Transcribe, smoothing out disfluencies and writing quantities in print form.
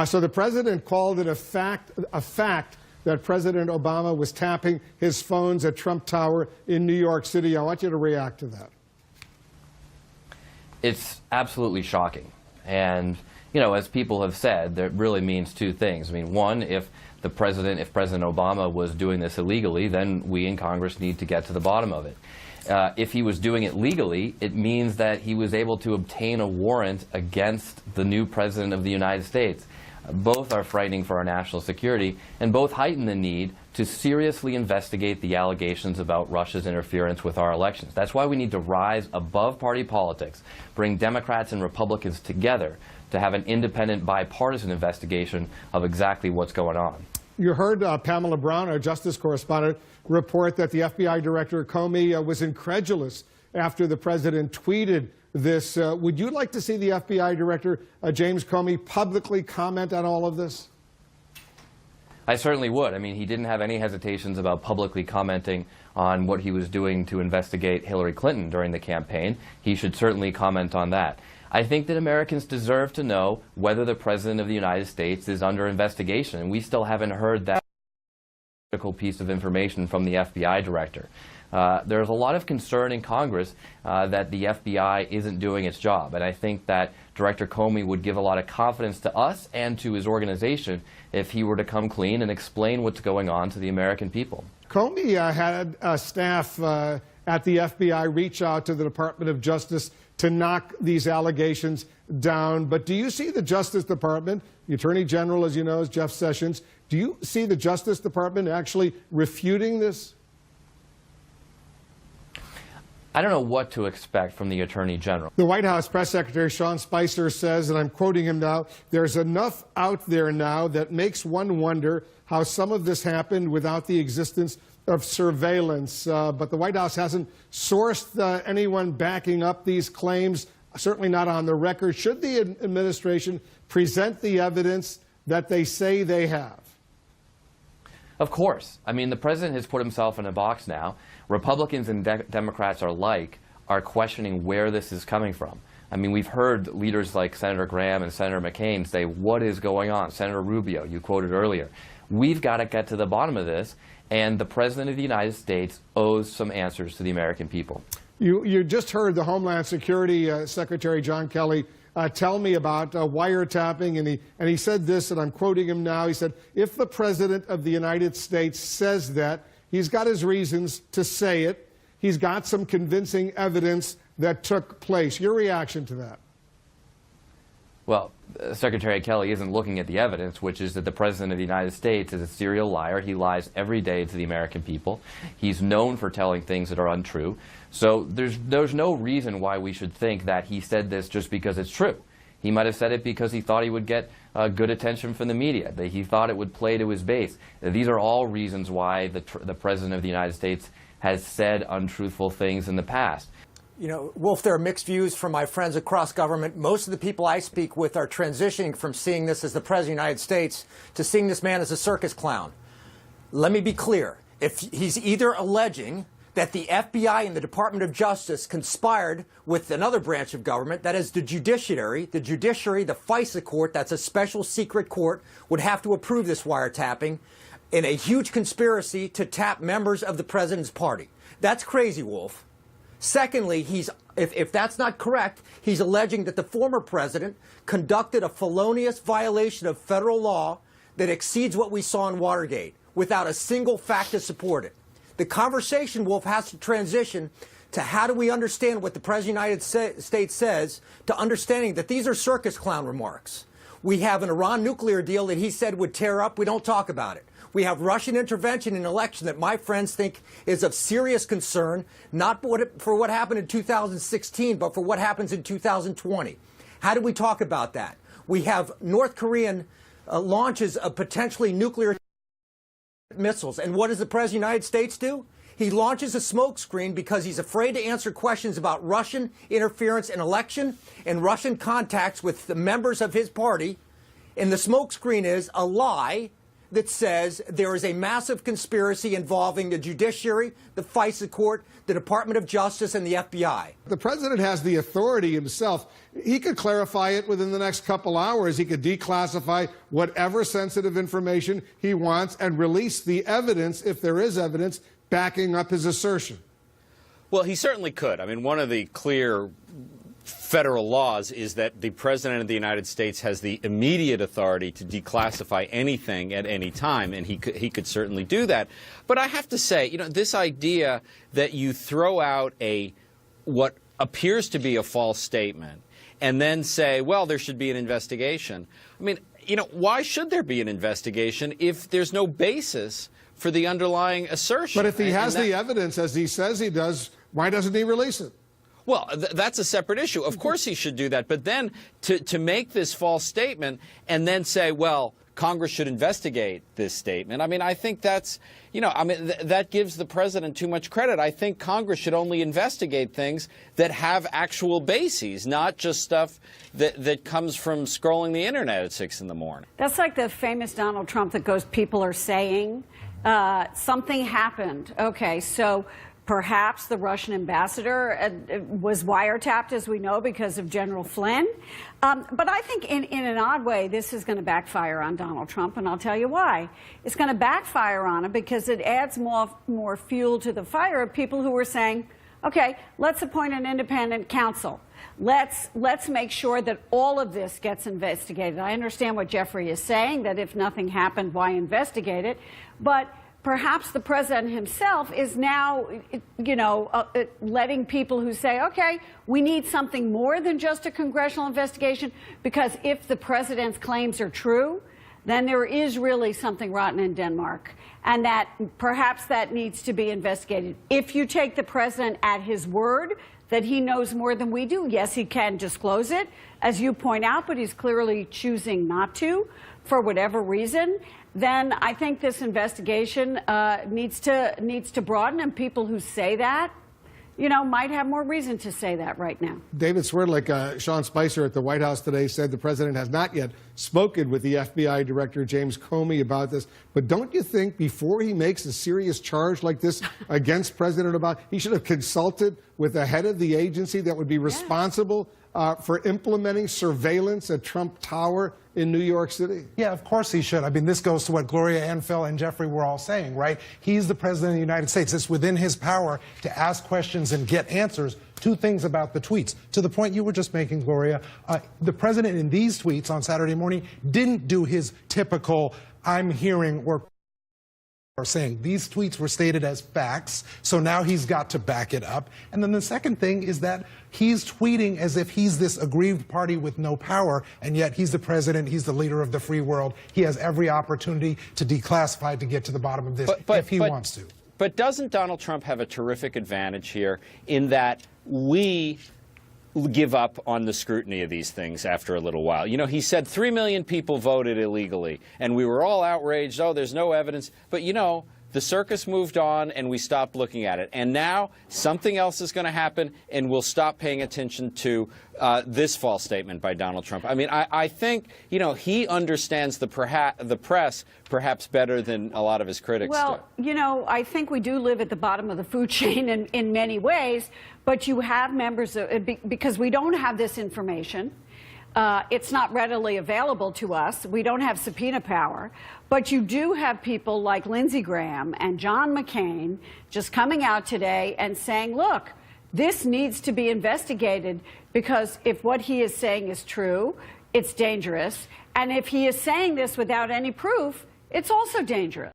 So the president called it a fact that President Obama was tapping his phones at Trump Tower in New York City. I want you to react to that. It's absolutely shocking. And, you know, as people have said, that really means two things. I mean, one, if President Obama was doing this illegally, then we in Congress need to get to the bottom of it. If he was doing it legally, it means that he was able to obtain a warrant against the new President of the United States. Both are frightening for our national security, and both heighten the need to seriously investigate the allegations about Russia's interference with our elections. That's why we need to rise above party politics, bring Democrats and Republicans together to have an independent, bipartisan investigation of exactly what's going on. You heard Pamela Brown, our justice correspondent, report that the FBI Director Comey was incredulous after the president tweeted this. Would you like to see the FBI Director, James Comey, publicly comment on all of this? I certainly would. I mean, he didn't have any hesitations about publicly commenting on what he was doing to investigate Hillary Clinton during the campaign. He should certainly comment on that. I think that Americans deserve to know whether the President of the United States is under investigation, and we still haven't heard that critical piece of information from the FBI Director. There's a lot of concern in Congress that the FBI isn't doing its job, and I think that Director Comey would give a lot of confidence to us and to his organization if he were to come clean and explain what's going on to the American people. Comey had staff at the FBI reach out to the Department of Justice to knock these allegations down. But do you see the Justice Department, the Attorney General, as you know, is Jeff Sessions, do you see the Justice Department actually refuting this? I don't know what to expect from the Attorney General. The White House Press Secretary Sean Spicer says, and I'm quoting him now, there's enough out there now that makes one wonder how some of this happened without the existence of surveillance. But the White House hasn't sourced anyone backing up these claims, certainly not on the record. Should the administration present the evidence that they say they have? Of course. I mean, the president has put himself in a box now. Republicans and Democrats alike are questioning where this is coming from. I mean, we've heard leaders like Senator Graham and Senator McCain say, what is going on? Senator Rubio, you quoted earlier. We've got to get to the bottom of this, and the President of the United States owes some answers to the American people. You just heard the Homeland Security Secretary John Kelly tell me about wiretapping, and he said this, and I'm quoting him now. He said, if the President of the United States says that, he's got his reasons to say it. He's got some convincing evidence that took place. Your reaction to that? Well, Secretary Kelly isn't looking at the evidence, which is that the President of the United States is a serial liar. He lies every day to the American people. He's known for telling things that are untrue. So there's no reason why we should think that he said this just because it's true. He might have said it because he thought he would get good attention from the media, that he thought it would play to his base. These are all reasons why the President of the United States has said untruthful things in the past. You know, Wolf, there are mixed views from my friends across government. Most of the people I speak with are transitioning from seeing this as the President of the United States to seeing this man as a circus clown. Let me be clear. If he's either alleging that the FBI and the Department of Justice conspired with another branch of government, that is the judiciary, the FISA court, that's a special secret court, would have to approve this wiretapping in a huge conspiracy to tap members of the president's party. That's crazy, Wolf. Secondly, if that's not correct, he's alleging that the former president conducted a felonious violation of federal law that exceeds what we saw in Watergate without a single fact to support it. The conversation, Wolf, has to transition to how do we understand what the President of the United States says to understanding that these are circus clown remarks. We have an Iran nuclear deal that he said would tear up. We don't talk about it. We have Russian intervention in an election that my friends think is of serious concern, not for what happened in 2016, but for what happens in 2020. How do we talk about that? We have North Korean launches of potentially nuclear missiles. And what does the President of the United States do? He launches a smokescreen because he's afraid to answer questions about Russian interference in election and Russian contacts with the members of his party. And the smokescreen is a lie that says there is a massive conspiracy involving the judiciary, the FISA court, the Department of Justice, and the FBI. The president has the authority himself. He could clarify it within the next couple hours. He could declassify whatever sensitive information he wants and release the evidence, if there is evidence, backing up his assertion. Well, he certainly could. I mean, one of the clear federal laws is that the President of the United States has the immediate authority to declassify anything at any time, and he could certainly do that. But I have to say, you know, this idea that you throw out what appears to be a false statement and then say, well, there should be an investigation. I mean, you know, why should there be an investigation if there's no basis for the underlying assertion? But if he has the evidence, as he says he does, why doesn't he release it? Well, that's a separate issue. Of course he should do that. But then to make this false statement and then say, well, Congress should investigate this statement, I mean, I think that's, you know, I mean, that gives the president too much credit. I think Congress should only investigate things that have actual bases, not just stuff that comes from scrolling the internet at 6 in the morning. That's like the famous Donald Trump that goes, people are saying something happened. Okay, so perhaps the Russian ambassador was wiretapped, as we know, because of General Flynn. But I think in an odd way, this is going to backfire on Donald Trump, and I'll tell you why. It's going to backfire on him because it adds more fuel to the fire of people who are saying, okay, let's appoint an independent counsel. Let's make sure that all of this gets investigated. I understand what Jeffrey is saying, that if nothing happened, why investigate it? But perhaps the president himself is now, you know, letting people who say, okay, we need something more than just a congressional investigation, because if the president's claims are true, then there is really something rotten in Denmark, and that perhaps that needs to be investigated. If you take the president at his word that he knows more than we do, yes, he can disclose it, as you point out, but he's clearly choosing not to for whatever reason. Then I think this investigation needs to broaden, and people who say that, you know, might have more reason to say that right now. David Swerdlick, Sean Spicer at the White House today said the president has not yet spoken with the FBI Director James Comey about this. But don't you think before he makes a serious charge like this against President Obama, he should have consulted with the head of the agency that would be responsible for implementing surveillance at Trump Tower in New York City? Yeah, of course he should. I mean, this goes to what Gloria and Phil and Jeffrey were all saying, right? He's the president of the United States. It's within his power to ask questions and get answers. Two things about the tweets. To the point you were just making, Gloria, the president in these tweets on Saturday morning didn't do his typical I'm hearing or saying. These tweets were stated as facts, so now he's got to back it up. And then the second thing is that he's tweeting as if he's this aggrieved party with no power, and yet he's the president, he's the leader of the free world. He has every opportunity to declassify, to get to the bottom of this if he wants to. But doesn't Donald Trump have a terrific advantage here in that we give up on the scrutiny of these things after a little while? You know, he said 3 million people voted illegally, and we were all outraged. Oh, there's no evidence. But, you know, the circus moved on, and we stopped looking at it. And now something else is going to happen, and we'll stop paying attention to this false statement by Donald Trump. I mean, I think, you know, he understands the press perhaps better than a lot of his critics do. Well, you know, I think we do live at the bottom of the food chain in many ways, but you have members of, because we don't have this information. It's not readily available to us. We don't have subpoena power. But you do have people like Lindsey Graham and John McCain just coming out today and saying, look, this needs to be investigated, because if what he is saying is true, it's dangerous. And if he is saying this without any proof, it's also dangerous.